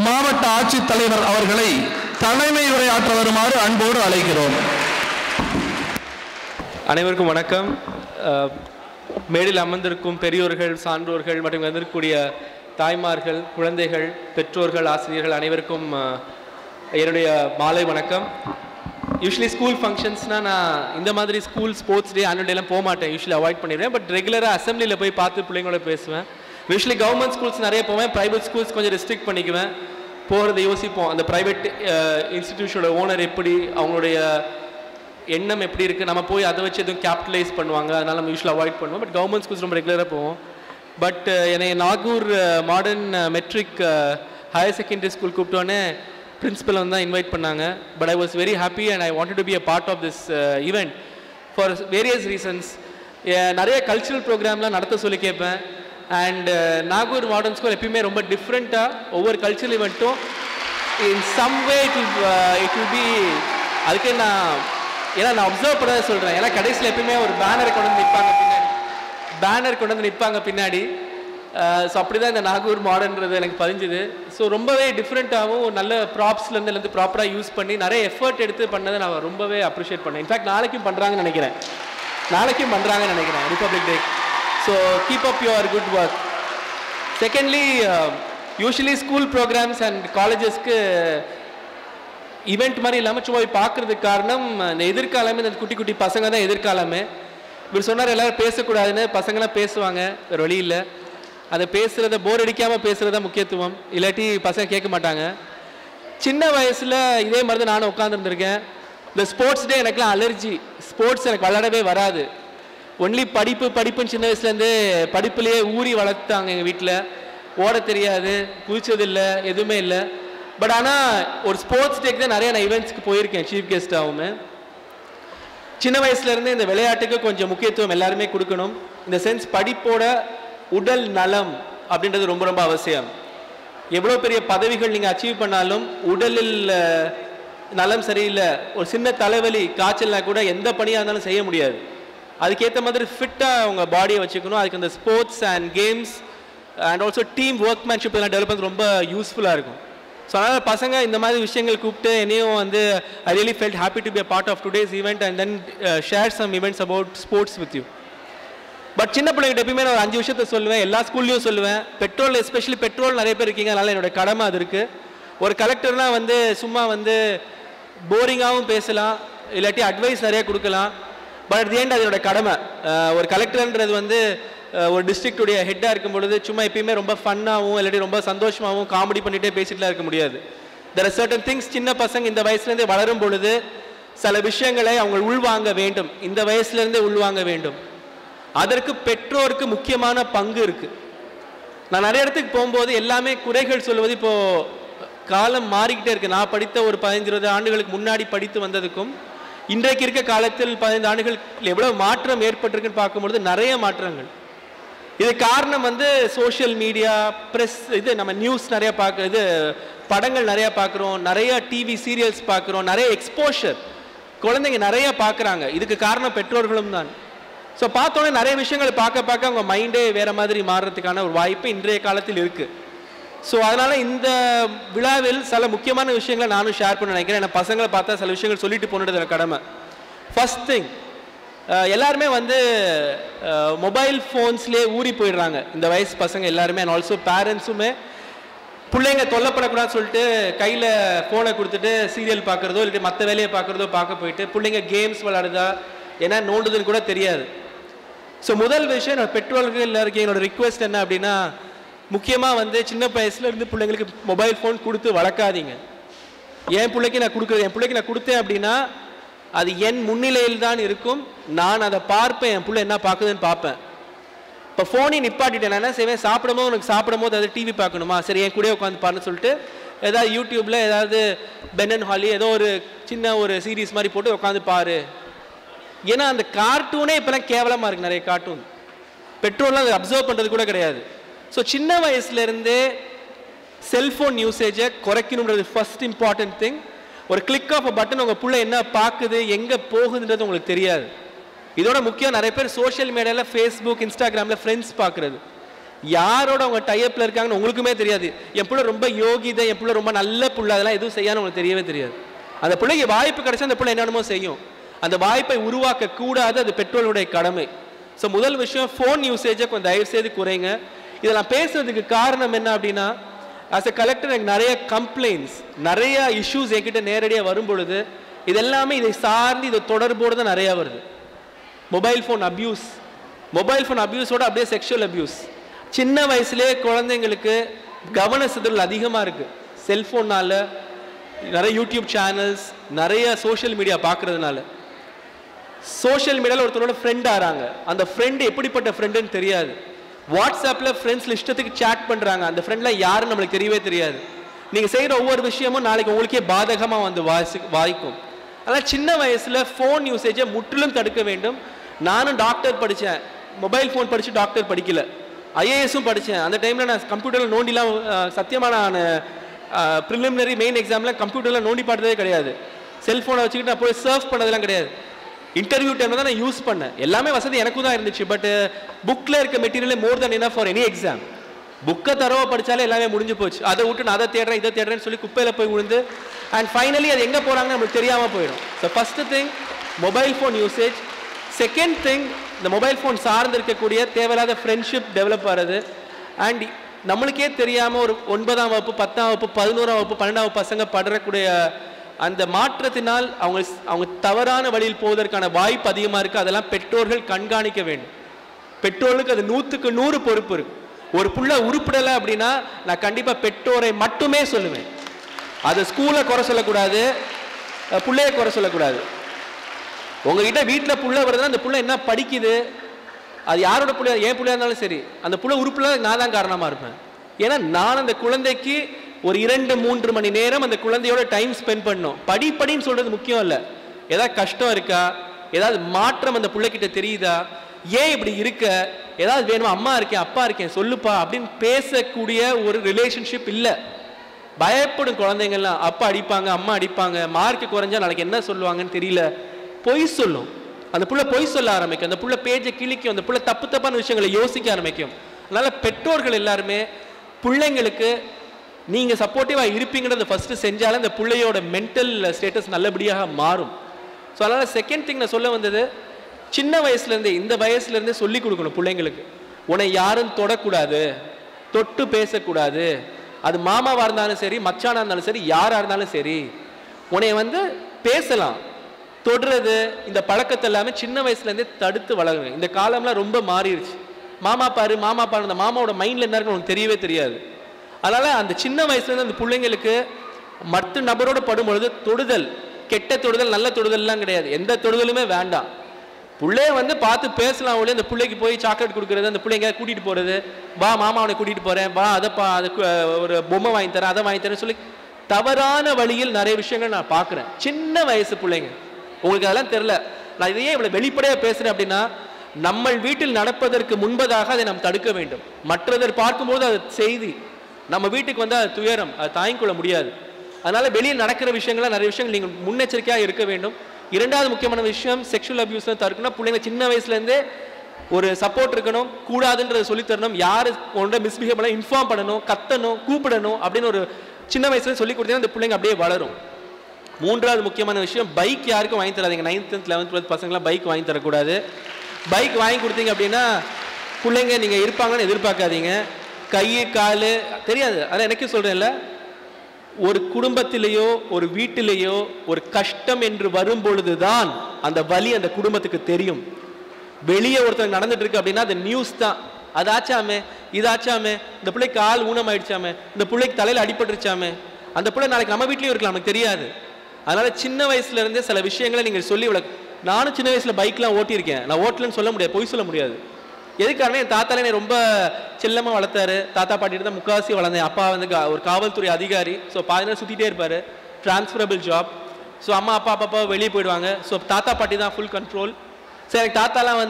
மாவட்ட ஆட்சித்தலைவர் அவர்களை தலைமை உரையாற்ற வருமாறு அன்போடு அழைக்கிறோம். அனைவருக்கும் வணக்கம். மேடையில் அமர்ந்திருக்கும் பெரியோர்கள், சான்றோர்கள் மற்றும் வந்திருக்கக்கூடிய தாய்மார்கள், குழந்தைகள், பெற்றோர்கள், ஆசிரியர்கள் அனைவருக்கும் என்னுடைய மாலை வணக்கம். யூஸ்வலி ஸ்கூல் ஃபங்க்ஷன்ஸ்னால் நான் இந்த மாதிரி ஸ்கூல் ஸ்போர்ட்ஸ் டே, ஆனுவல் டேலாம் போக மாட்டேன், யூஸ்வலி அவாய்ட் பண்ணிடுவேன். பட் ரெகுலராக அசம்பிளியில் போய் பார்த்து பிள்ளைங்களோட பேசுவேன். யூஸ்வலி கவர்மெண்ட் ஸ்கூல்ஸ் நிறைய போவேன், ப்ரைவேட் ஸ்கூல்ஸ் கொஞ்சம் ரெஸ்ட்ரிக்ட் பண்ணிக்குவேன். போகிறத யோசிப்போம், அந்த ப்ரைவேட் இன்ஸ்டிடியூஷனோட ஓனர் எப்படி, அவங்களுடைய எண்ணம் எப்படி இருக்குது, நம்ம போய் அதை வச்சு எதுவும் கேபிட்டலைஸ் பண்ணுவாங்க, அதனால் நம்ம யூஸ்வலாக அவாய்ட் பண்ணுவோம். பட் கவர்மெண்ட் ஸ்கூல்ஸ் ரொம்ப ரெகுலராக போவோம். பட் என்னை Nagore modern matric higher secondary school கூப்பிட்டோன்னே பிரின்சிபல் வந்து தான் இன்வைட் பண்ணாங்க. But I was very happy and I wanted to be a part of this event for various reasons. நிறைய கல்ச்சுரல் ப்ரோக்ராம்லாம் நடத்த சொல்லி கேட்பேன். அண்ட் நாகூர் மாடர்ன் ஸ்கூல் எப்பயுமே ரொம்ப டிஃப்ரெண்ட்டாக ஒவ்வொரு கல்ச்சுரல் ஈவெண்ட்டும் in some way it will be, அதுக்கு நான் அப்சர்வ் பண்ணதை சொல்கிறேன். ஏன்னா கடைசியில் எப்பயுமே ஒரு பேனர் கொண்டு வந்து நிற்பாங்க பின்னாடி. ஸோ அப்படி தான் இந்த நாகூர் மாடர்ன்றது எனக்கு பதிஞ்சுது. ஸோ ரொம்பவே டிஃப்ரெண்ட்டாகவும் ஒரு நல்ல ப்ராப்ஸ்லேருந்து எல்லாத்தையும் ப்ராப்பராக யூஸ் பண்ணி நிறைய எஃபர்ட் எடுத்து பண்ணதை நான் ரொம்பவே அப்ரிஷியேட் பண்ணேன். இன்ஃபேக்ட் நாளைக்கும் பண்ணுறாங்கன்னு நினைக்கிறேன் republic day. So keep up your good work. Secondly, usually school programs and காலேஜஸ்க்கு ஈவெண்ட் மாதிரி இல்லாமல் சும்மா போய் பார்க்குறதுக்கு காரணம், இந்த எதிர்காலமே இந்த குட்டி குட்டி பசங்க தான் எதிர்காலமே. இவர் சொன்னார் எல்லோரும் பேசக்கூடாதுன்னு, பசங்களாம் பேசுவாங்க, வேறு வழி இல்லை. அதை பேசுகிறத போர் அடிக்காமல் பேசுகிறது தான் முக்கியத்துவம், இல்லாட்டி பசங்க கேட்க மாட்டாங்க. சின்ன வயசில் இதே மாதிரி தான் நானும் உட்காந்துருந்துருக்கேன். இந்த ஸ்போர்ட்ஸ் டே எனக்குலாம் அலர்ஜி. ஸ்போர்ட்ஸ் எனக்கு விளையாடவே வராது. ஒன்லி படிப்புன்னு சின்ன வயசுலேருந்து படிப்புலேயே ஊறி வளர்த்தாங்க எங்கள் வீட்டில். ஓட தெரியாது, குதிச்சதில்லை, எதுவுமே இல்லை. பட் ஆனால் ஒரு ஸ்போர்ட்ஸ் டேக்கு தான் நிறைய நான் ஈவெண்ட்ஸ்க்கு போயிருக்கேன் சீஃப் கெஸ்ட்டாகவும். சின்ன வயசுலேருந்து இந்த விளையாட்டுக்கு கொஞ்சம் முக்கியத்துவம் எல்லாருமே கொடுக்கணும். இந்த சென்ஸ் படிப்போட உடல் நலம் அப்படின்றது ரொம்ப ரொம்ப அவசியம். எவ்வளோ பெரிய பதவிகள் நீங்கள் அச்சீவ் பண்ணாலும் உடலில் நலம் சரியில்லை, ஒரு சின்ன தலைவலி காய்ச்சல்னா கூட எந்த பணியாக இருந்தாலும் செய்ய முடியாது. அதுக்கேற்ற மாதிரி ஃபிட்டாக உங்கள் பாடியை வச்சுக்கணும். அதுக்கு இந்த sports and games and also team workmanship எல்லாம் டெவலப் பண்ணுறது ரொம்ப யூஸ்ஃபுல்லாக இருக்கும். ஸோ அதனால் பசங்க இந்த மாதிரி விஷயங்கள் கூப்பிட்டு என்னையும் வந்து I really felt happy to be a part of today's event and then share some events about sports with you. But சின்ன பிள்ளைங்கிட்ட எப்பயுமே நான் ஒரு 5 விஷயத்த சொல்லுவேன், எல்லா ஸ்கூல்லையும் சொல்லுவேன். பெட்ரோல், எஸ்பெஷலி பெட்ரோல் நிறைய பேர் இருக்கீங்க, அதனால் என்னோட கடமை அது இருக்குது. ஒரு கலெக்டர்னால் வந்து சும்மா வந்து போரிங்காகவும் பேசலாம், இல்லாட்டி அட்வைஸ் நிறைய கொடுக்கலாம். பட் அட் தி எண்ட் அதோட கடமை. ஒரு கலெக்டர்ன்றது வந்து ஒரு டிஸ்ட்ரிக்டுடைய ஹெட்டாக இருக்கும் பொழுது சும்மா எப்பயுமே ரொம்ப ஃபன்னாகவும் இல்லாட்டி ரொம்ப சந்தோஷமாகவும் காமெடி பண்ணிகிட்டே பேசிட்டுலாம் இருக்க முடியாது. There are certain things. சின்ன பசங்க இந்த வயசுலேருந்தே வளரும் பொழுது சில விஷயங்களை அவங்க உள்வாங்க வேண்டும், இந்த வயசுலேருந்தே உள்வாங்க வேண்டும். அதற்கு பெற்றோருக்கு முக்கியமான பங்கு இருக்குது. நான் நிறைய இடத்துக்கு போகும்போது எல்லாமே குறைகள் சொல்லுவது, இப்போது காலம் மாறிக்கிட்டே இருக்குது. நான் படித்த ஒரு 15-20 ஆண்டுகளுக்கு முன்னாடி படித்து வந்ததுக்கும் இன்றைக்கு இருக்க காலத்தில் 15 ஆண்டுகள் எவ்வளோ மாற்றம் ஏற்பட்டிருக்குன்னு பார்க்கும்பொழுது நிறைய மாற்றங்கள். இது காரணம் வந்து சோஷியல் மீடியா, ப்ரெஸ், இது நம்ம நியூஸ் நிறையா பார்க்குறது, படங்கள் நிறையா பார்க்குறோம், நிறைய டிவி சீரியல்ஸ் பார்க்குறோம், நிறைய எக்ஸ்போஷர் குழந்தைங்க நிறைய பார்க்குறாங்க. இதுக்கு காரணம் பெற்றோர்களும் தான். ஸோ பார்த்தோன்னே நிறைய விஷயங்கள் பார்க்க அவங்க மைண்டே வேறு மாதிரி மாறுறதுக்கான ஒரு வாய்ப்பு இன்றைய காலத்தில் இருக்குது. ஸோ அதனால் இந்த விழாவில் சில முக்கியமான விஷயங்களை நானும் ஷேர் பண்ண நினைக்கிறேன். ஏன்னா பசங்களை பார்த்தா சில விஷயங்கள் சொல்லிட்டு போனது எனக்கு கடமை. ஃபர்ஸ்ட் திங், எல்லாருமே வந்து மொபைல் ஃபோன்ஸ்லேயே ஊறி போயிடுறாங்க இந்த வயசு பசங்க எல்லாருமே. அண்ட் ஆல்சோ பேரண்ட்ஸுமே பிள்ளைங்க தொல்லப்படக்கூடாதுன்னு சொல்லிட்டு கையில் ஃபோனை கொடுத்துட்டு சீரியல் பார்க்குறதோ இல்லை மற்ற வேலையை பார்க்குறதோ பார்க்க போயிட்டு பிள்ளைங்க கேம்ஸ் விளையாடுதா ஏன்னா நோண்டுதுன்னு கூட தெரியாது. ஸோ முதல் விஷயம் என்னோட பெற்றோர்கள் எல்லாருக்கும் என்னோட ரிக்வெஸ்ட் என்ன அப்படின்னா, முக்கியமாக வந்து சின்ன வயசுலேருந்து பிள்ளைங்களுக்கு மொபைல் ஃபோன் கொடுத்து வளர்க்காதீங்க. என் பிள்ளைக்கு நான் கொடுத்தேன் அப்படின்னா அது என் முன்னிலையில் தான் இருக்கும். நான் அதை பார்ப்பேன், என் பிள்ளை என்ன பார்க்குதுன்னு பார்ப்பேன். இப்போ ஃபோனை நிப்பாட்டிட்டேன், நான் என்ன செய்வேன், சாப்பிடும்போது உனக்கு சாப்பிடும்போது அது டிவி பார்க்கணுமா, சரி என் கூட உட்காந்து பாருன்னு சொல்லிட்டு ஏதாவது யூடியூப்பில் ஏதாவது பென் அண்ட் ஹாலி ஏதோ ஒரு சின்ன ஒரு சீரீஸ் மாதிரி போட்டு உட்காந்து பாரு. ஏன்னா அந்த கார்ட்டூனே இப்போலாம் கேவலமாக இருக்குது. நிறைய கார்ட்டூன் பெற்றோர்லாம் அதை அப்சர்வ் பண்ணுறது கூட கிடையாது. ஸோ சின்ன வயசுலேருந்தே செல்ஃபோன் யூசேஜை குறைக்கணுன்றது ஃபர்ஸ்ட் இம்பார்ட்டன்ட் திங். ஒரு கிளிக் ஆஃப் பட்டன் உங்கள் பிள்ளை என்ன பார்க்குது எங்கே போகுதுன்றது உங்களுக்கு தெரியாது. இதோட முக்கியம் நிறைய பேர் சோஷியல் மீடியாவில் ஃபேஸ்புக், இன்ஸ்டாகிராமில் ஃப்ரெண்ட்ஸ் பார்க்குறது. யாரோட அவங்க டைப்ல இருக்காங்கன்னு உங்களுக்குமே தெரியாது. என் பிள்ளை ரொம்ப யோகிதை, என் பிள்ளை ரொம்ப நல்ல பிள்ளை, அதெல்லாம் எதுவும் செய்யான்னு உங்களுக்கு தெரியவே தெரியாது. அந்த பிள்ளைக்கு வாய்ப்பு கிடைச்சா அந்த பிள்ளை என்னென்னமோ செய்யும். அந்த வாய்ப்பை உருவாக்க கூடாது, அது பெற்றோருடைய கடமை. ஸோ முதல் விஷயம், ஃபோன் யூசேஜை கொஞ்சம் தயவு செய்து குறைங்க. இதெல்லாம் பேசுறதுக்கு காரணம் என்ன அப்படின்னா, ஆஸ் எ கலெக்டர் எனக்கு நிறைய கம்ப்ளைண்ட்ஸ், நிறைய இஷ்யூஸ் என்கிட்ட நேரடியாக வரும் பொழுது இதெல்லாமே இதை சார்ந்து இதை தொடர்போடு தான் நிறையா வருது. Mobile phone abuse, mobile phone அப்யூஸோட அப்படியே செக்ஷுவல் அப்யூஸ். சின்ன வயசுலேயே குழந்தைங்களுக்கு கவன சிதறல் அதிகமாக இருக்குது. செல்ஃபோனால், நிறைய யூடியூப் சேனல்ஸ், நிறைய சோஷியல் மீடியா பார்க்குறதுனால. சோஷியல் மீடியாவில் ஒருத்தரோட ஃப்ரெண்ட் ஆகிறாங்க, அந்த ஃப்ரெண்டு எப்படிப்பட்ட ஃப்ரெண்டுன்னு தெரியாது. வாட்ஸ்அப்பில் ஃப்ரெண்ட்ஸில் இஷ்டத்துக்கு சேட் பண்ணுறாங்க, அந்த ஃப்ரெண்டில் யாருன்னு நம்மளுக்கு தெரியவே தெரியாது. நீங்கள் செய்கிற ஒவ்வொரு விஷயமும் நாளைக்கு உங்களுக்கே பாதகமாக வந்து வாய்க்கும். அதனால் சின்ன வயசில் ஃபோன் யூசேஜை முற்றிலும் தடுக்க வேண்டும். நானும் டாக்டர் படித்தேன், மொபைல் ஃபோன் படித்து டாக்டர் படிக்கல, ஐஏஎஸும் படித்தேன். அந்த டைமில் நான் கம்ப்யூட்டரில் நோண்டிலாம் சத்தியமாக நான் ப்ரிலிமினரி மெயின் எக்ஸாமில் கம்ப்யூட்டரில் நோண்டி பார்த்ததே கிடையாது. செல்ஃபோனை வச்சுக்கிட்டு நான் போய் சர்ஃப் பண்ணதெல்லாம் கிடையாது. இன்டர்வியூ டைமில் தான் நான் யூஸ் பண்ணேன். எல்லாமே வசதி எனக்கும் தான் இருந்துச்சு. பட் புக்கில் இருக்க மெட்டீரியலே மோர் தென் எனஃப் ஃபார் எனி எக்ஸாம். புக்கை தரவாக படித்தாலே எல்லாமே முடிஞ்சு போச்சு. அதை விட்டு நான் அதை தேடுறேன் இதை தேடுறேன்னு சொல்லி குப்பையில் போய் விழுந்து அண்ட் ஃபைனலி அது எங்கே போகிறாங்கன்னு நம்மளுக்கு தெரியாமல் போயிடும். So first thing mobile phone usage. Second thing, இந்த மொபைல் ஃபோன் சார்ந்து இருக்கக்கூடிய தேவையில்லாத ஃப்ரெண்ட்ஷிப் டெவலப் ஆகிறது. அண்ட் நம்மளுக்கே தெரியாமல் ஒரு 9ஆம் வகுப்பு 10ஆம் வகுப்பு 11ஆம் வகுப்பு 12ஆம் வகுப்பு பசங்க படுறக்கூடிய அந்த மாற்றத்தினால் அவங்க தவறான வழியில் போவதற்கான வாய்ப்பு அதிகமாக இருக்குது. அதெல்லாம் பெற்றோர்கள் கண்காணிக்க வேண்டும். பெற்றோர்களுக்கு அது 100க்கு 100 பொறுப்பு இருக்குது. ஒரு புள்ள உருப்படலை அப்படின்னா நான் கண்டிப்பாக பெற்றோரை மட்டுமே சொல்லுவேன். அது ஸ்கூலை குறை சொல்லக்கூடாது, பிள்ளைய குறை சொல்லக்கூடாது. உங்ககிட்ட வீட்டில் புள்ள வருதுன்னா அந்த புள்ள என்ன படிக்குது, அது யாரோட பிள்ளையா, என் பிள்ளையா இருந்தாலும் சரி, அந்த புள்ள உருப்புல நான் தான் காரணமாக இருப்பேன். ஏன்னா நான் அந்த குழந்தைக்கு ஒரு 2-3 மணி நேரம் அந்த குழந்தையோட டைம் ஸ்பெண்ட் பண்ணணும். படின்னு சொல்றது முக்கியம் இல்லை. ஏதாவது கஷ்டம் இருக்கா, ஏதாவது மாற்றம் அந்த பிள்ளைகிட்ட தெரியுதா, ஏன் இப்படி இருக்க, ஏதாவது வேணுமா, அம்மா இருக்கேன் அப்பா இருக்கேன் சொல்லுப்பா அப்படின்னு பேசக்கூடிய ஒரு ரிலேஷன்ஷிப் இல்லை. பயப்படும் குழந்தைங்கள்லாம், அப்பா அடிப்பாங்க அம்மா அடிப்பாங்க, மார்க்கு குறைஞ்சா நாளைக்கு என்ன சொல்லுவாங்கன்னு தெரியல, பொய் சொல்லும். அந்த புள்ள பொய் சொல்ல ஆரம்பிக்கும், அந்த புள்ள பேஜை கிழிக்கும், அந்த புள்ள தப்பான விஷயங்களை யோசிக்க ஆரம்பிக்கும். அதனால பெற்றோர்கள் எல்லாருமே பிள்ளைங்களுக்கு நீங்கள் சப்போர்ட்டிவாக இருப்பீங்கிறத ஃபஸ்ட்டு செஞ்சாலும் இந்த பிள்ளையோட மென்டல் ஸ்டேட்டஸ் நல்லபடியாக மாறும். ஸோ அதனால் செகண்ட் திங் நான் சொல்ல வந்தது, சின்ன வயசுலேருந்தே இந்த வயசுலேருந்தே சொல்லி கொடுக்கணும் பிள்ளைங்களுக்கு. உன்னை யாரும் தொடக்கூடாது, தொட்டு பேசக்கூடாது. அது மாமாவாக இருந்தாலும் சரி, மச்சானாக இருந்தாலும் சரி, யாராக இருந்தாலும் சரி, உன்னை பேசலாம். தொடுறது இந்த பழக்கத்தை எல்லாமே சின்ன வயசுலேருந்தே தடுத்து வளருங்க. இந்த காலம்லாம் ரொம்ப மாறிடுச்சு. மாமா பாரு அந்த மாமாவோட மைண்டில் என்ன இருக்குன்னு உனக்கு தெரியவே தெரியாது. அதனால் அந்த சின்ன வயசுலேருந்து அந்த பிள்ளைங்களுக்கு மற்ற நபரோடு படும்பொழுது தொடுதல், கெட்ட தொடுதல் நல்ல தொடுதல்லாம் கிடையாது, எந்த தொடுதலுமே வேண்டாம். பிள்ளைய பார்த்து பேசலாம். ஒளி அந்த பிள்ளைக்கு போய் சாக்லேட் கொடுக்குறது, அந்த பிள்ளைங்க கூட்டிகிட்டு போகிறது, வா மாமா அவனை கூட்டிகிட்டு போகிறேன், வா அதை ஒரு பொம்மை வாங்கி தரேன் அதை வாங்கி தரேன்னு சொல்லி தவறான வழியில் நிறைய விஷயங்கள் நான் பார்க்குறேன். சின்ன வயசு பிள்ளைங்க, உங்களுக்கு அதெல்லாம் தெரில. நான் இதையே இவ்வளோ வெளிப்படையாக பேசுகிறேன் அப்படின்னா, நம்ம வீட்டில் நடப்பதற்கு முன்பதாக அதை நாம் தடுக்க வேண்டும். மற்றவர் பார்க்கும்போது அது செய்தி, நம்ம வீட்டுக்கு அது துயரம், அது தாங்கிக் கொள்ள முடியாது. அதனால் வெளியே நடக்கிற விஷயங்கள்லாம் நிறைய விஷயங்கள் நீங்கள் முன்னெச்சரிக்கையாக இருக்க வேண்டும். இரண்டாவது முக்கியமான விஷயம், செக்ஷுவல் அபியூஸ் தடுக்கணும். பிள்ளைங்க சின்ன வயசுலேருந்தே ஒரு சப்போர்ட் இருக்கணும், கூடாதுன்றதை சொல்லித்தரணும். யார் ஒன்றை மிஸ்பிஹேவ் பண்ண இன்ஃபார்ம் பண்ணணும், கத்தணும், கூப்பிடணும் அப்படின்னு ஒரு சின்ன வயசுல சொல்லி கொடுத்தீங்கன்னா அந்த பிள்ளைங்க அப்படியே வளரும். மூன்றாவது முக்கியமான விஷயம், பைக் யாருக்கும் வாங்கி தராதீங்க. 9th 10th 11th 12th பசங்களாம் பைக் வாங்கி தரக்கூடாது. பைக் வாங்கி கொடுத்தீங்க அப்படின்னா பிள்ளைங்க நீங்கள் இருப்பாங்கன்னு எதிர்பார்க்காதீங்க. கை கால் தெரியாது. அதான் எனக்கே சொல்கிறேன்ல, ஒரு குடும்பத்திலேயோ ஒரு வீட்டிலேயோ ஒரு கஷ்டம் என்று வரும் பொழுதுதான் அந்த வலி அந்த குடும்பத்துக்கு தெரியும். வெளியே ஒருத்தர் நடந்துட்டு இருக்கு அப்படின்னா அது நியூஸ் தான். அது ஆச்சாமே, இது ஆச்சாமே, இந்த பிள்ளைக்கு கால் ஊனம் ஆயிடுச்சாமே, இந்த பிள்ளைக்கு தலையில் அடிபட்டுருச்சாமே, அந்த பிள்ளை நாளைக்கு நம்ம வீட்லேயும் இருக்கலாம், நமக்கு தெரியாது. அதனால சின்ன வயசுல இருந்தே சில விஷயங்களை நீங்கள் சொல்லி நானும் சின்ன வயசுல பைக்லாம் ஓட்டியிருக்கேன். நான் ஓட்டலன்னு சொல்ல முடியாது, பொய் சொல்ல முடியாது. எதுக்காரமே என் தாத்தாலே என்னை ரொம்ப செல்லமாக வளர்த்தாரு. தாத்தா பாட்டிட்டு தான் முக்கால்வாசி வளர்ந்தேன். அப்பா ஒரு காவல்துறை அதிகாரி. ஸோ பாதி நேரம் சுற்றிட்டே இருப்பார், ட்ரான்ஸ்ஃபரபிள் ஜாப். ஸோ அம்மா அப்பா வெளியே போயிடுவாங்க. ஸோ தாத்தா பாட்டி தான் ஃபுல் கண்ட்ரோல். ஸோ எனக்கு தாத்தாலாம்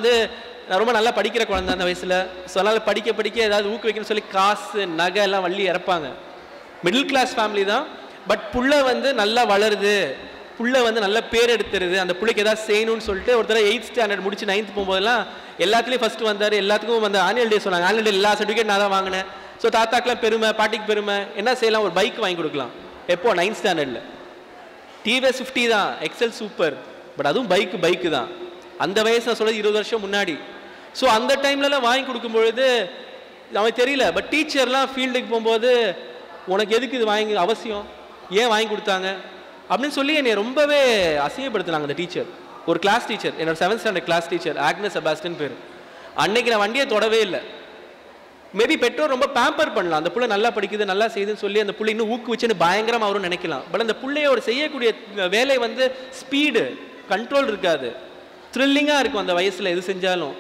நான் ரொம்ப நல்லா படிக்கிற குழந்தை அந்த வயசில். ஸோ அதனால் படிக்க ஏதாவது ஊக்குவிக்கணும்னு சொல்லி காசு நகை எல்லாம் வள்ளி இறப்பாங்க. மிடில் கிளாஸ் ஃபேமிலி தான். பட் புள்ள நல்லா வளருது, புள்ள வந்து நல்ல பேர் எடுத்துருது, அந்த பிள்ளைக்கு ஏதாவது செய்யணும்னு சொல்லிட்டு ஒரு தடவை 8th ஸ்டாண்டர்ட் முடிச்சு 9th போகும்போதெல்லாம் எல்லாத்துலேயும் ஃபஸ்ட்டு வந்தார். எல்லாத்துக்கும் வந்து ஆனுவல் டே சொன்னாங்க. ஆனுவல் டே எல்லா சர்டிஃபிகேட் நான் தான் வாங்கினேன். ஸோ தாத்தாக்கெலாம் பெருமை, பாட்டிக்கு பெருமை. என்ன செய்யலாம், ஒரு பைக் வாங்கி கொடுக்கலாம். எப்போ 9th ஸ்டாண்டர்டில் டிவிஎஸ் 50 தான், எக்ஸல் சூப்பர். பட் அதுவும் பைக்கு தான். அந்த வயசு நான் சொல்கிறது 20 வருஷம் முன்னாடி. ஸோ அந்த டைம்லலாம் வாங்கி கொடுக்கும்பொழுது அவன் தெரியல. பட் டீச்சர்லாம் ஃபீல்டுக்கு போகும்போது உனக்கு எதுக்கு இது வாங்கி அவசியம், ஏன் வாங்கி கொடுத்தாங்க அப்படின்னு சொல்லி என்னை ரொம்பவே அசிங்கப்படுத்தினாங்க அந்த டீச்சர். ஒரு கிளாஸ் டீச்சர், என்னோட 7th standard class teacher, Agnes Sebastian பேர். அன்னைக்கு நான் வண்டியை தொடவே இல்லை. மேபி பெற்றோர் ரொம்ப பேம்பர் பண்ணலாம், அந்த புள்ள நல்லா படிக்குது, நல்லா செய்யுதுன்னு சொல்லி அந்த புள்ளை இன்னும் ஊக்குவிச்சுன்னு பயங்கரமாக அவரும் நினைக்கலாம். பட் அந்த பிள்ளையோட செய்யக்கூடிய வேலை வந்து ஸ்பீடு, கண்ட்ரோல் இருக்காது. த்ரில்லிங்காக இருக்கும் அந்த வயசில் எது செஞ்சாலும்.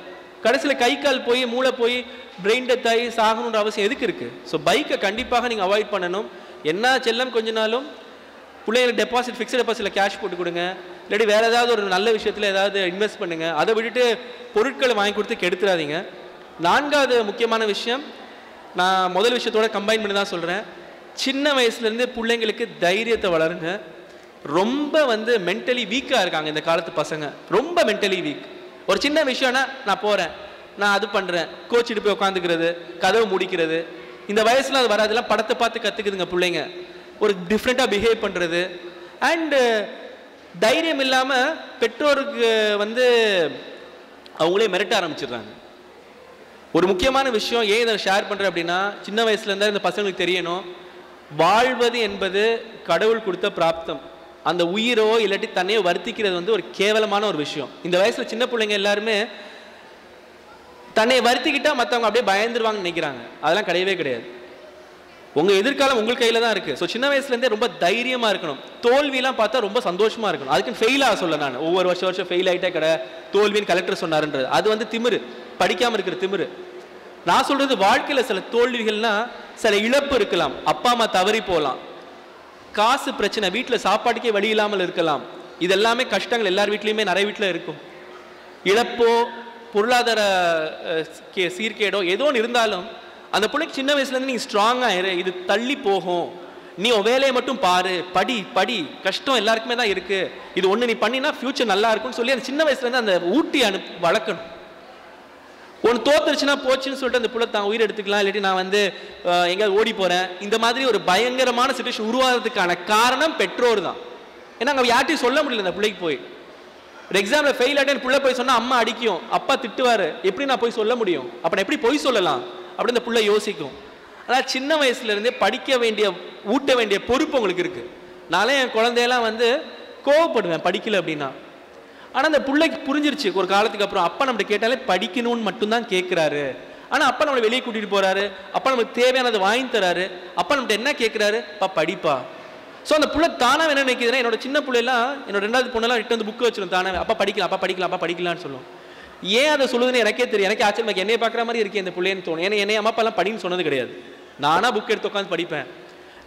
கடைசியில் கை கால் போய் மூளை போய் பிரெயின் டெத் ஆகி சாகணுன்ற அவசியம் எதுக்கு இருக்குது? ஸோ பைக்கை கண்டிப்பாக நீங்கள் அவாய்ட் பண்ணணும். என்ன செல்லம் கொஞ்ச நாளும் பிள்ளைங்களுக்கு டெபாசிட், ஃபிக்ஸ்ட் டெபாசிட்டில் கேஷ் போட்டு கொடுங்க, இல்லாட்டி வேறு ஏதாவது ஒரு நல்ல விஷயத்தில் ஏதாவது இன்வெஸ்ட் பண்ணுங்கள். அதை விட்டுட்டு பொருட்களை வாங்கி கொடுத்து கெடுத்துடாதீங்க. 4வது முக்கியமான விஷயம், நான் முதல் விஷயத்தோட கம்பைன் பண்ணி தான் சொல்கிறேன். சின்ன வயசுலேருந்து பிள்ளைங்களுக்கு தைரியத்தை வளருங்க. ரொம்ப வந்து மென்டலி வீக்காக இருக்காங்க இந்த காலத்து பசங்க, ரொம்ப மென்டலி வீக். ஒரு சின்ன விஷயம்னா நான் போகிறேன், நான் அது பண்ணுறேன், கோச்சிட்டு போய் உட்காந்துக்கிறது, கதவு முடிக்கிறது. இந்த வயசில் அது வராதெல்லாம் படத்தை பார்த்து கற்றுக்குதுங்க பிள்ளைங்க. ஒரு டிஃப்ரெண்ட்டாக பிஹேவ் பண்ணுறது. அண்டு தைரியம் இல்லாமல் பெற்றோருக்கு வந்து அவங்களே மிரட்ட ஆரம்பிச்சிடுறாங்க. ஒரு முக்கியமான விஷயம் ஏன் இதை ஷேர் பண்ணுறேன் அப்படின்னா, சின்ன வயசுலேருந்தா இந்த பசங்களுக்கு தெரியணும், வாழ்வது என்பது கடவுள் கொடுத்த பிராப்தம். அந்த உயிரோ இல்லாட்டி தன்னையோ வருத்திக்கிறது வந்து ஒரு கேவலமான ஒரு விஷயம். இந்த வயசில் சின்ன பிள்ளைங்க எல்லாருமே தன்னை வருத்திக்கிட்டா மற்றவங்க அப்படியே பயந்துருவாங்கன்னு நினைக்கிறாங்க. அதெல்லாம் கிடையவே கிடையாது. உங்கள் எதிர்காலம் உங்கள் கையில் தான் இருக்குது. ஸோ சின்ன வயசுலேருந்தே ரொம்ப தைரியமாக இருக்கணும். தோல்வியெல்லாம் பார்த்தா ரொம்ப சந்தோஷமாக இருக்கணும். அதுக்குன்னு ஃபெயில் ஆக சொல்ல நான் ஒவ்வொரு வருஷம் ஃபெயில் ஆகிட்டே தோல்வின்னு கலெக்டர் சொன்னாருன்றது அது வந்து திமிரு, படிக்காமல் இருக்கிற திமிரு. நான் சொல்கிறது வாழ்க்கையில் சில தோல்விகள்னா சில இழப்பு இருக்கலாம், அப்பா அம்மா தவறி போகலாம், காசு பிரச்சனை, வீட்டில் சாப்பாட்டுக்கே வழி இல்லாமல் இருக்கலாம். இதெல்லாமே கஷ்டங்கள் எல்லார் வீட்லேயுமே நிறைய வீட்டில் இருக்கும். இழப்போ பொருளாதார சீர்கேடோ ஏதோ ஒன்று இருந்தாலும் அந்த பிள்ளைக்கு சின்ன வயசுலேருந்து நீங்கள் ஸ்ட்ராங்காக இரு, இது தள்ளி போகும், நீ உன் வேலையை மட்டும் பாரு, படி, கஷ்டம் எல்லாருக்குமே தான் இருக்குது, இது ஒன்று நீ பண்ணினா ஃப்யூச்சர் நல்லா இருக்கும்னு சொல்லி அந்த சின்ன வயசுலேருந்து அந்த ஊட்டி வளர்க்கணும். ஒன்று தோத்துருச்சுன்னா போச்சுன்னு சொல்லிட்டு அந்த பிள்ளை தான் உயிர் எடுத்துக்கலாம், இல்லாட்டி நான் வந்து எங்கேயாவது ஓடி போகிறேன், இந்த மாதிரி ஒரு பயங்கரமான சிச்சுவேஷன் உருவாகிறதுக்கான காரணம் பெற்றோர் தான். ஏன்னா அங்கே யார்ட்டையும் சொல்ல முடியல. அந்த பிள்ளைக்கு போய் ஒரு எக்ஸாமில் ஃபெயில் ஆகிட்டேன்னு பிள்ளை போய் சொன்னால் அம்மா அடிக்கும், அப்பா திட்டுவார், எப்படி நான் போய் சொல்ல முடியும், அப்போ எப்படி போய் சொல்லலாம் அப்படின்னு அந்த பிள்ளை யோசிக்கும். ஆனால் சின்ன வயசுலேருந்தே படிக்க வேண்டிய, ஊட்ட வேண்டிய பொறுப்பு உங்களுக்கு இருக்குது. நானே என் குழந்தையெல்லாம் வந்து கோவப்படுவேன் படிக்கல அப்படின்னா. ஆனால் அந்த பிள்ளைக்கு புரிஞ்சிருச்சு ஒரு காலத்துக்கு அப்புறம், அப்பா நம்மகிட்ட கேட்டாலே படிக்கணும்னு மட்டும்தான் கேட்குறாரு. ஆனால் அப்பா நம்மளை வெளியே கூட்டிகிட்டு போகிறாரு, அப்பா நமக்கு தேவையானதை வாங்கி தராரு, அப்பா நம்மகிட்ட என்ன கேட்குறாரு, அப்பா படிப்பா. ஸோ அந்த பிள்ளை தானாக என்ன நினைக்கிறதுனா, என்னோட சின்ன பிள்ளைலாம், என்னோட 2வது பொண்ணெல்லாம் இட்டு வந்து புக்கு வச்சிடும் தானே, அப்பா படிக்கலாம்னு சொல்லும். ஏன் அதை சொல்லுதுன்னு எனக்கே தெரியும். எனக்கு ஆச்சரியமாக என்னைய பார்க்குற மாதிரி இருக்கே இந்த பிள்ளைன்னு தோணும். ஏன்னா என்னை அம்மா அப்பாலாம் படின்னு சொன்னது கிடையாது. நானாக புக் எடுத்து உட்காந்து படிப்பேன்.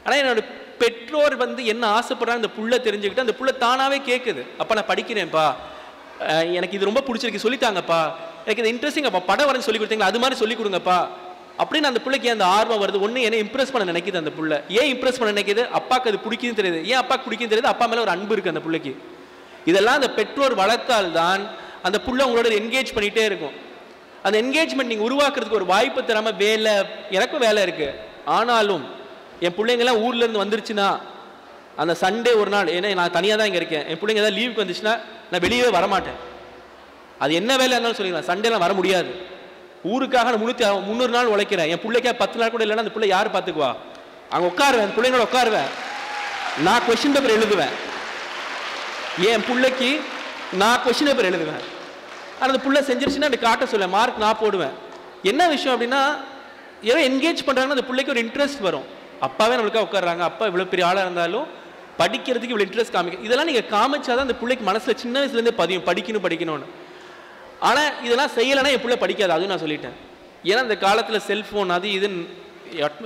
ஆனால் என்னோட பெற்றோர் வந்து என்ன ஆசைப்படுறாங்க அந்த புள்ள தெரிஞ்சுக்கிட்டு அந்த புள்ள தானாகவே கேட்குது, அப்பா நான் படிக்கிறேன்ப்பா, எனக்கு இது ரொம்ப பிடிச்சிருக்கு சொல்லித்தாங்கப்பா, எனக்கு இது இன்ட்ரெஸ்டிங், அப்பா படம் வரைஞ்சு சொல்லி கொடுத்தீங்களா அது மாதிரி சொல்லிக் கொடுங்கப்பா அப்படின்னு அந்த பிள்ளைக்கு அந்த ஆர்வம் வருது. ஒன்று என்னை இம்ப்ரெஸ் பண்ண நினைக்குது அந்த புள்ள. ஏன் இம்ப்ரெஸ் பண்ண நினைக்குது, அப்பாவுக்கு அது பிடிக்குன்னு தெரியுது. ஏன் அப்பாவுக்கு பிடிக்குன்னு தெரியுது, அப்பா மேலே ஒரு அன்பு இருக்குது அந்த பிள்ளைக்கு. இதெல்லாம் அந்த பெற்றோர் வளர்த்தால்தான் அந்த புள்ள உங்களோட என்கேஜ் பண்ணிகிட்டே இருக்கும். அந்த என்கேஜ்மெண்ட் நீங்கள் உருவாக்குறதுக்கு ஒரு வாய்ப்பு தராமல், வேலை, எனக்கும் வேலை இருக்குது, ஆனாலும் என் பிள்ளைங்கெல்லாம் ஊர்லேருந்து வந்துருச்சுன்னா அந்த சண்டே ஒரு நாள், ஏன்னா நான் தனியாக தான் இங்கே இருக்கேன், என் பிள்ளைங்க ஏதாவது லீவுக்கு வந்துச்சுன்னா நான் வெளியவே வரமாட்டேன். அது என்ன வேலை இருந்தாலும் சொல்லிக்கலாம், சண்டேலாம் வர முடியாது. ஊருக்காக நான் 300 நாள் உழைக்கிறேன், என் பிள்ளைக்கா 10 நாள் கூட இல்லைன்னா அந்த பிள்ளை யார் பார்த்துக்குவா? அங்கே உட்காருவேன், பிள்ளைங்களோட உட்காருவேன், நான் கொஸ்டின் பேப்பர் எழுதுவேன், என் பிள்ளைக்கு நான் கொஸ்டின் பேப்பர் எழுதுவேன். ஆனால் அந்த பிள்ளை செஞ்சிருச்சுன்னா அந்த காட்ட சொல்ல மார்க் நான் போடுவேன். என்ன விஷயம் அப்படின்னா, ஏதோ என்கேஜ் பண்ணுறாங்கன்னா அந்த பிள்ளைக்கு ஒரு இன்ட்ரெஸ்ட் வரும். அப்பாவே நம்மளுக்காக உட்காடுறாங்க, அப்பா இவ்வளோ பெரிய ஆளாக இருந்தாலும் படிக்கிறதுக்கு இவ்வளோ இன்ட்ரெஸ்ட் காமிக்க, இதெல்லாம் நீங்கள் காமிச்சாதான் அந்த பிள்ளைக்கு மனசில் சின்ன வயசுலேருந்தே பதியும், படிக்கணும்னு. ஆனால் இதெல்லாம் செய்யலைன்னா என் பிள்ளை படிக்காது, அதுவும் நான் சொல்லிட்டேன். ஏன்னா இந்த காலத்தில் செல்ஃபோன் அது இது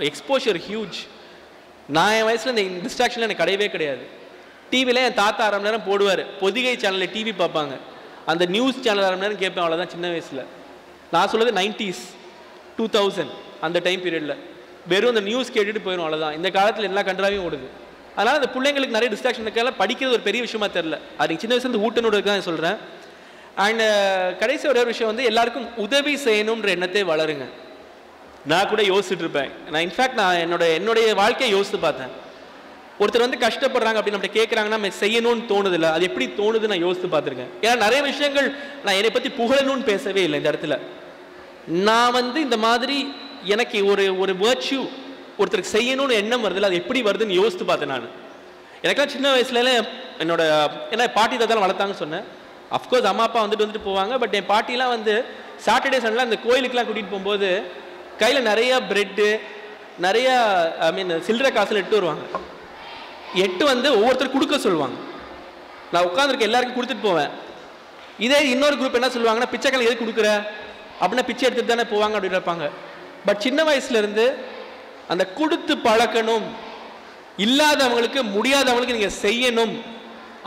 எக்ஸ்போஷர் ஹியூஜ். நான் என் வயசில் இந்த டிஸ்ட்ராக்ஷனில் எனக்கு கிடையவே கிடையாது. டிவியில் என் தாத்தா 1/2 மணி நேரம் போடுவார், பொதிகை சேனலில் டிவி பார்ப்பாங்க, அந்த நியூஸ் சேனல் 1/2 மணி நேரம் கேட்பேன், அவ்வளோதான் சின்ன வயசில். நான் சொல்கிறது 90s 2000 அந்த டைம் பீரியடில் வெறும் அந்த நியூஸ் கேட்டுட்டு போயிடும், அவ்வளோதான். இந்த காலத்தில் எல்லா கண்ட்ராவையும் ஓடுது. அதனால் அந்த பிள்ளைங்களுக்கு நிறைய டிஸ்ட்ராக்ஷன் இருக்கால, படிக்கிறது ஒரு பெரிய விஷயமா தெரில. அது சின்ன வயசுலேருந்து ஊட்டணுன்றதுக்கு தான் சொல்கிறேன். அண்ட் கடைசி ஒரே விஷயம் வந்து எல்லாருக்கும் உதவி செய்யணுன்ற எண்ணத்தை வளருங்க. நான் கூட யோசிச்சுட்டு இருப்பேன். நான் இன்ஃபேக்ட் நான் என்னுடைய வாழ்க்கையை யோசித்து பார்த்தேன். ஒருத்தர் வந்து கஷ்டப்படுறாங்க அப்படின்னு நம்மகிட்ட கேட்குறாங்கன்னா நம்ம செய்யணும்னு தோணுது இல்லை, அது எப்படி தோணுது நான் யோசித்து பார்த்துருக்கேன். ஏன்னா நிறைய விஷயங்கள் நான் என்னை பற்றி புகழணும்னு பேசவே இல்லை இந்த இடத்துல. நான் வந்து இந்த மாதிரி எனக்கு ஒரு வேர்ச்சியூ ஒருத்தருக்கு செய்யணும்னு எண்ணம் வருதில்ல, அது எப்படி வருதுன்னு யோசித்து பார்த்தேன். நான் எனக்கெல்லாம் சின்ன வயசுல ஏன்னா பாட்டி தான் வளர்த்தாங்கன்னு சொன்னேன். அஃப்கோர்ஸ் அம்மா அப்பா வந்துட்டு போவாங்க. பட் என் பாட்டிலாம் வந்து சாட்டர்டே சண்டே அந்த கோயிலுக்குலாம் கூட்டிகிட்டு போகும்போது கையில் நிறைய பிரெட்டு நிறைய சில்லறை காசில் எட்டு வருவாங்க. எட்டு வந்து ஒவ்வொருத்தர் கொடுக்க சொல்லுவாங்க. நான் உட்காந்துருக்க எல்லாருக்கும் கொடுத்துட்டு போவேன். இதே இன்னொரு குரூப் என்ன சொல்லுவாங்கன்னா, பிச்சைக்கால எது கொடுக்குற அப்படின்னா பிச்சை எடுத்துட்டு தானே போவாங்க அப்படின்னு இருப்பாங்க. பட் சின்ன வயசுலேருந்து அந்த கொடுத்து பழக்கணும், இல்லாதவங்களுக்கு முடியாதவங்களுக்கு நீங்கள் செய்யணும்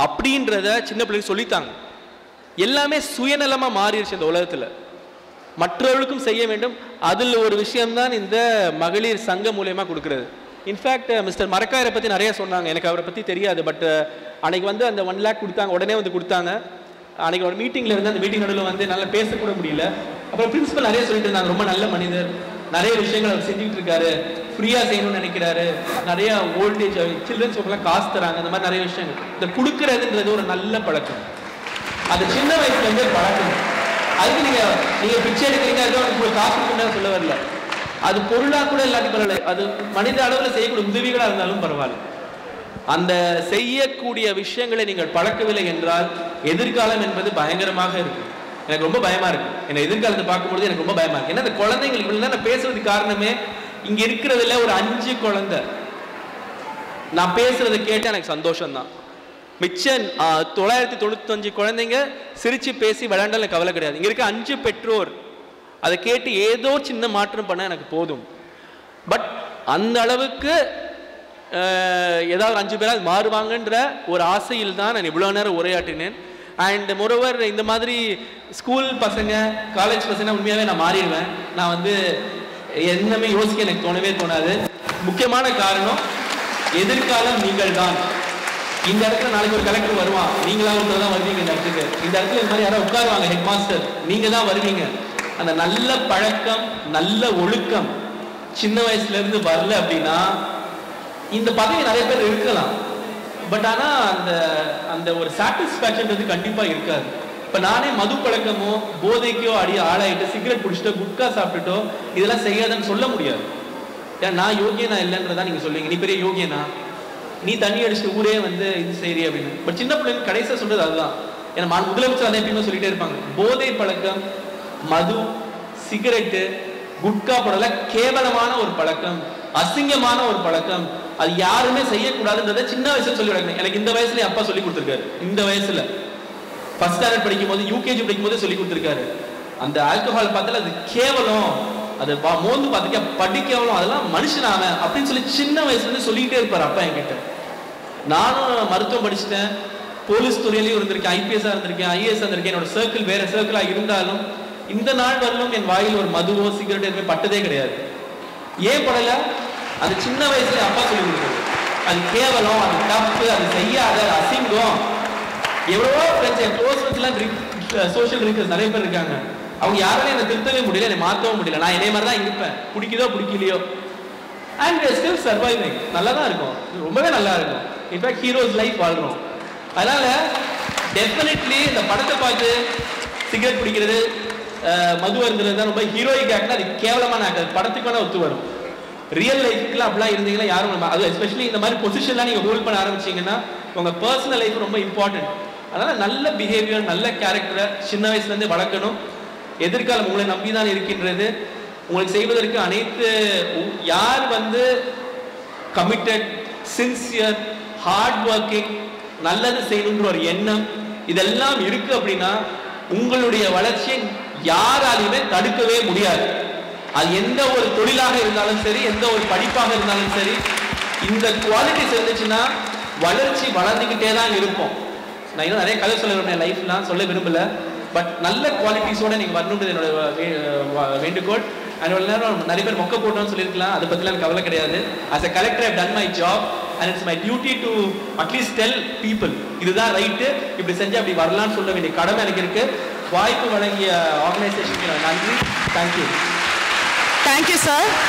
அப்படின்றத சின்ன பிள்ளைங்க சொல்லித்தாங்க. எல்லாமே சுயநலமாக மாறிடுச்சு இந்த உலகத்தில். மற்றவர்களுக்கும் செய்ய வேண்டும். அதில் ஒரு விஷயம்தான் இந்த மகளிர் சங்கம் மூலயமா கொடுக்குறது. இன்ஃபேக்ட் மிஸ்டர் மரக்காயரை பற்றி நிறைய சொன்னாங்க. எனக்கு அவரை பற்றி தெரியாது. பட் அன்னைக்கு வந்து அந்த 1 lakh கொடுத்தாங்க, உடனே வந்து கொடுத்தாங்க. அன்னைக்கு ஒரு மீட்டிங்கில் இருந்து அந்த மீட்டிங் நடுவில் வந்து நல்லா பேசக்கூட முடியல. அப்புறம் பிரின்சிபல் நிறைய சொல்லிட்டு இருந்தாங்க, ரொம்ப நல்ல மனிதர், நிறைய விஷயங்கள் அவர் செஞ்சுட்டு இருக்காரு, ஃப்ரீயாக செய்யணும்னு நினைக்கிறாரு, நிறைய ஓல்டேஜ் சில்ட்ரன்ஸ் ஹோம்லாம் காசு தராங்க, அந்த மாதிரி நிறைய விஷயங்கள். இந்த கொடுக்கறதுன்றது ஒரு நல்ல பழக்கம். அது சின்ன வயசுலேருந்தே பழக்கம். அதுக்கு நீங்கள் பிச்சை எடுக்கிறீங்க, அதுவும் உங்களுக்கு காசு கொடுக்கணும்னு சொல்ல வரல. அது பொருளாக கூட இல்லாட்டி பரவாயில்ல, அது மனித அளவில் செய்யக்கூடிய உதவிகளாக இருந்தாலும் பரவாயில்ல. அந்த செய்யக்கூடிய விஷயங்களை நீங்கள் பழக்கவில்லை என்றால் எதிர்காலம் என்பது பயங்கரமாக இருக்கு. எனக்கு ரொம்ப பயமா இருக்கு. என்ன எதிர்காலத்தை பார்க்கும்போது எனக்கு ரொம்ப பயமா இருக்கு. ஏன்னா இந்த குழந்தைங்களுக்கு இவ்வளவு நான் பேசுறதுக்கு காரணமே இங்க இருக்கிறதுல ஒரு 5 குழந்தை நான் பேசுறதை கேட்டு எனக்கு சந்தோஷம் தான். மிச்சம் 995 குழந்தைங்க சிரிச்சு பேசி விளையாண்டாலும் எனக்கு கவலை கிடையாது. இங்க இருக்க 5 பெற்றோர் அதை கேட்டு ஏதோ சின்ன மாற்றம் பண்ண எனக்கு போதும். பட் அந்த அளவுக்கு ஏதாவது 5 பேரால் மாறுவாங்கன்ற ஒரு ஆசையில் தான் நான் இவ்வளோ நேரம் உரையாற்றினேன். அண்ட் மோரோவர் இந்த மாதிரி ஸ்கூல் பசங்க காலேஜ் பசங்க உண்மையாகவே நான் மாறிடுவேன். நான் வந்து என்னமே யோசிக்க எனக்கு தோணவே தோணாது. முக்கியமான காரணம் எதிர்காலம் நீங்கள் தான். இந்த இடத்துல நாளைக்கு ஒரு கலெக்டர் வருவான், நீங்களா ஒருத்தர் தான் வருவீங்க இந்த இடத்துக்கு. இந்த இடத்துல இந்த மாதிரி யாராவது உட்காருவாங்க, ஹெட் மாஸ்டர், நீங்க தான் வருவீங்க. அந்த நல்ல பழக்கம் நல்ல ஒழுக்கம் சின்ன வயசுல இருந்து வரல அப்படின்னா இந்த பதவி நிறைய பேர் இருக்கலாம். பட் ஆனா அந்த ஒரு சாட்டிஸ்ஃபேக்ஷன் கண்டிப்பா இருக்காது. இப்ப நானே மது பழக்கமோ போதைக்கோ ஆளாயிட்டு சிகரெட் குடிச்சிட்டோ குட்கா சாப்பிட்டுட்டோ இதெல்லாம் செய்யாதுன்னு சொல்ல முடியாது. ஏன்னா நான் யோகியனா இல்லைன்றதா நீங்க சொல்லுவீங்க, நீ பெரிய யோகியனா, நீ தண்ணி அடிச்சுட்டு ஊரே வந்து இது செய்யறீ அப்படின்னு. பட் சின்ன பிள்ளைங்க கடைசியா சொல்றது அதுதான். ஏன்னா முதலமைச்சர் அதை எப்பயுமே சொல்லிட்டே இருப்பாங்க, போதை பழக்கம் மது சிகரெட்டு குட்கா போடல கேவலமான ஒரு பழக்கம், அசிங்கமான ஒரு பழக்கம், அது யாருமே செய்யக்கூடாதுன்றதை சின்ன வயசுல சொல்லி விடாங்க. எனக்கு இந்த வயசுல அப்பா சொல்லி கொடுத்துருக்காரு. இந்த வயசுல ஃபர்ஸ்ட் ஸ்டாண்டர்ட் படிக்கும் போது யூகேஜி படிக்கும் போது சொல்லி கொடுத்துருக்காரு. அந்த ஆல்கஹால் பார்த்தால அது கேவலம், அது மோந்து பார்த்துக்க படி கேவலம், அதெல்லாம் மனுஷனான அப்படின்னு சொல்லி சின்ன வயசுல இருந்து சொல்லிக்கிட்டே இருப்பாரு அப்பா என்கிட்ட. நானும் மருத்துவம் படிச்சுட்டேன், போலீஸ் துறையிலையும் இருந்திருக்கேன், ஐபிஎஸ்ஸா இருந்திருக்கேன், ஐஏஎஸ் இருந்திருக்கேன். என்னோட சர்க்கிள் வேற சர்க்கிளா இருந்தாலும் இந்த நாள் வரலும் என் வாயில் ஒரு மதுவோ சிகரெட் எதுவுமே பட்டதே கிடையாது. ஏன் படல? அது சின்ன வயசுல அப்பா சொல்லி கொடுக்குறது. அது கேவலம், அது தப்பு, அது செய்யாத, அசிங்கம். எவ்வளவோ ஃப்ரெண்ட்ஸ், க்ளோஸ் ஃப்ரெண்ட்ஸ்லாம் சோஷியல் ரிக்கர்ஸ் நிறைய பேர் இருக்காங்க. அவங்க யாராலும் என்னை திருத்தவே முடியல, என்னை மாற்றவும் முடியல. நான் இதே மாதிரி தான் இருப்பேன், பிடிக்குதோ பிடிக்கலையோ. And still surviving. நல்லா தான் இருக்கும், ரொம்பவே நல்லா இருக்கும். இன்ஃபேக்ட் ஹீரோஸ் லைஃப் வாழ்றோம். அதனால டெஃபினெட்லி இந்த படத்தை பார்த்து சிகரெட் பிடிக்கிறது மது வருந்துறது தான் ரொம்ப ஹீரோயிக் ஆக்ட்னா அது கேவலமான ஆக்ட். அது படத்துக்கு வேணா ஒத்து வரும். ரியல் லைஃப்ல அப்படிலாம் இருந்தீங்கன்னா யாரும் அது எஸ்பெஷலி இந்த மாதிரி பொசிஷன்லாம் நீங்கள் ஹோல்ட் பண்ண ஆரம்பிச்சிங்கன்னா உங்கள் பர்சனல் லைஃப் ரொம்ப இம்பார்ட்டன்ட். அதனால் நல்ல பிஹேவியர் நல்ல கேரக்டரை சின்ன வயசுலேருந்து வளர்க்கணும். எதிர்காலம் உங்களை நம்பி தான் இருக்கின்றது. உங்களுக்கு செய்வதற்கு அனைத்து யார் வந்து கமிட்டட் சின்சியர் ஹார்ட் ஒர்க்கிங் நல்லது செய்யணுன்ற ஒரு எண்ணம் இதெல்லாம் இருக்கு அப்படின்னா உங்களுடைய வளர்ச்சியை யாராலையுமே தடுக்கவே முடியாது. அது எந்த ஒரு தொழிலாக இருந்தாலும் சரி, எந்த ஒரு படிப்பாக இருந்தாலும் சரி, இந்த குவாலிட்டிஸ் இருந்துச்சுன்னா வளர்ச்சி வளர்ந்துக்கிட்டே தான் இருப்போம். நான் இன்னும் நிறைய கதை சொல்ல விரும்புகிறேன், லைஃப்லாம் சொல்ல விரும்பல. பட் நல்ல குவாலிட்டிஸோட நீங்கள் வரணுன்றது என்னோட வேண்டுகோள். அண்ட் ஒரு நேரம் நிறைய பேர் மொக்க போட்டோம்னு சொல்லியிருக்கலாம், அதை பற்றிலாம் எனக்கு கவலை கிடையாது. As a collector I done my job. and it's my duty to at least tell people இதுதான் ரைட்டு, இப்படி செஞ்சு அப்படி வரலாம்னு சொல்ல வேண்டிய கடமை எனக்கு இருக்கு. வாய்ப்பு வழங்கிய ஆர்கனைசேஷனுக்கு நன்றி. தேங்க்யூ. Thank you sir.